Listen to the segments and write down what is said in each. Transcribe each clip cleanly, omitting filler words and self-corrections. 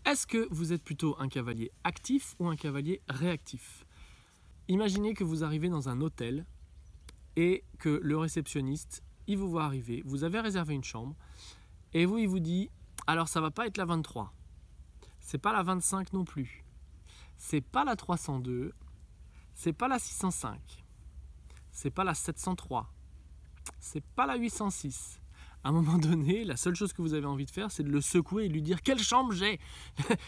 Est-ce que vous êtes plutôt un cavalier actif ou un cavalier réactif? Imaginez que vous arrivez dans un hôtel et que le réceptionniste, il vous voit arriver, vous avez réservé une chambre et il vous dit « Alors ça va pas être la 23, c'est pas la 25 non plus, c'est pas la 302, c'est pas la 605, c'est pas la 703, c'est pas la 806. » À un moment donné, la seule chose que vous avez envie de faire, c'est de le secouer et de lui dire « Quelle chambre j'ai?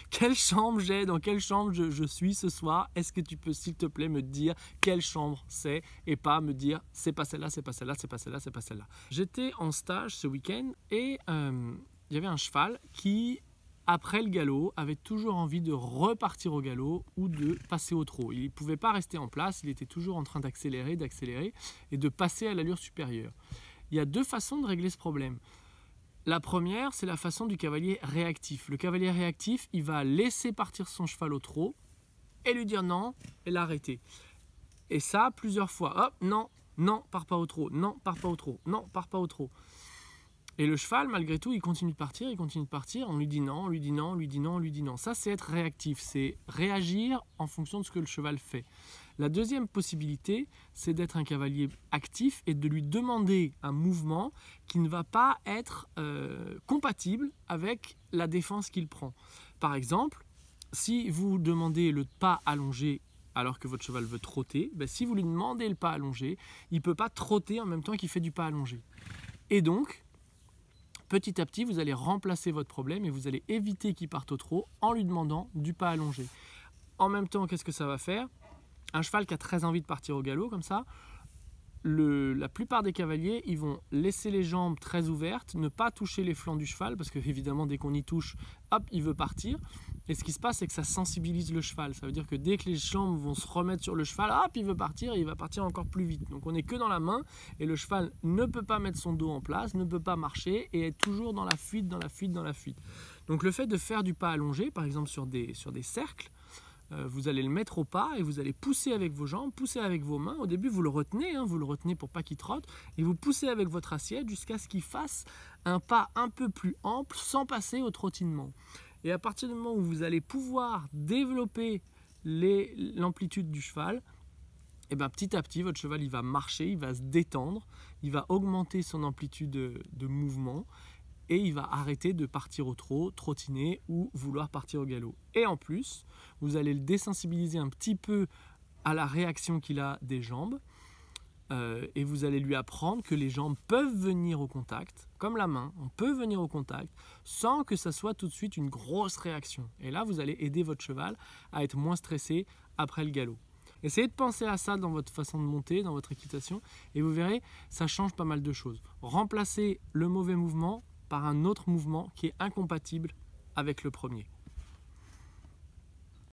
Quelle chambre j'ai? Dans quelle chambre je suis ce soir? Est-ce que tu peux, s'il te plaît, me dire quelle chambre c'est? » Et pas me dire « C'est pas celle-là, c'est pas celle-là, c'est pas celle-là, c'est pas celle-là. » J'étais en stage ce week-end et il y avait un cheval qui, après le galop, avait toujours envie de repartir au galop ou de passer au trot. Il ne pouvait pas rester en place, il était toujours en train d'accélérer et de passer à l'allure supérieure. Il y a deux façons de régler ce problème. La première, c'est la façon du cavalier réactif. Le cavalier réactif, il va laisser partir son cheval au trot et lui dire non et l'arrêter. Et ça, plusieurs fois. Hop, non, non, pars pas au trot, non, pars pas au trot, non, pars pas au trot. Et le cheval, malgré tout, il continue de partir, on lui dit non, on lui dit non, on lui dit non, on lui dit non. Ça, c'est être réactif, c'est réagir en fonction de ce que le cheval fait. La deuxième possibilité, c'est d'être un cavalier actif et de lui demander un mouvement qui ne va pas être compatible avec la défense qu'il prend. Par exemple, si vous demandez le pas allongé alors que votre cheval veut trotter, si vous lui demandez le pas allongé, il ne peut pas trotter en même temps qu'il fait du pas allongé. Et donc, petit à petit, vous allez remplacer votre problème et vous allez éviter qu'il parte au trot en lui demandant du pas allongé. En même temps, qu'est-ce que ça va faire? Un cheval qui a très envie de partir au galop comme ça, la plupart des cavaliers, ils vont laisser les jambes très ouvertes, ne pas toucher les flancs du cheval parce que évidemment dès qu'on y touche, hop, il veut partir. Et ce qui se passe, c'est que ça sensibilise le cheval. Ça veut dire que dès que les jambes vont se remettre sur le cheval, hop, il veut partir et il va partir encore plus vite. Donc on n'est que dans la main et le cheval ne peut pas mettre son dos en place, ne peut pas marcher et est toujours dans la fuite, dans la fuite, dans la fuite. Donc le fait de faire du pas allongé, par exemple sur des cercles, vous allez le mettre au pas et vous allez pousser avec vos jambes, pousser avec vos mains. Au début, vous le retenez pour pas qu'il trotte et vous poussez avec votre assiette jusqu'à ce qu'il fasse un pas un peu plus ample sans passer au trottinement. Et à partir du moment où vous allez pouvoir développer l'amplitude du cheval, et petit à petit, votre cheval il va marcher, il va se détendre, il va augmenter son amplitude de mouvement et il va arrêter de partir au trot, trottiner ou vouloir partir au galop. Et en plus, vous allez le désensibiliser un petit peu à la réaction qu'il a des jambes et vous allez lui apprendre que les jambes peuvent venir au contact, comme la main, on peut venir au contact sans que ça soit tout de suite une grosse réaction. Et là, vous allez aider votre cheval à être moins stressé après le galop. Essayez de penser à ça dans votre façon de monter, dans votre équitation, et vous verrez, ça change pas mal de choses. Remplacez le mauvais mouvement par un autre mouvement qui est incompatible avec le premier.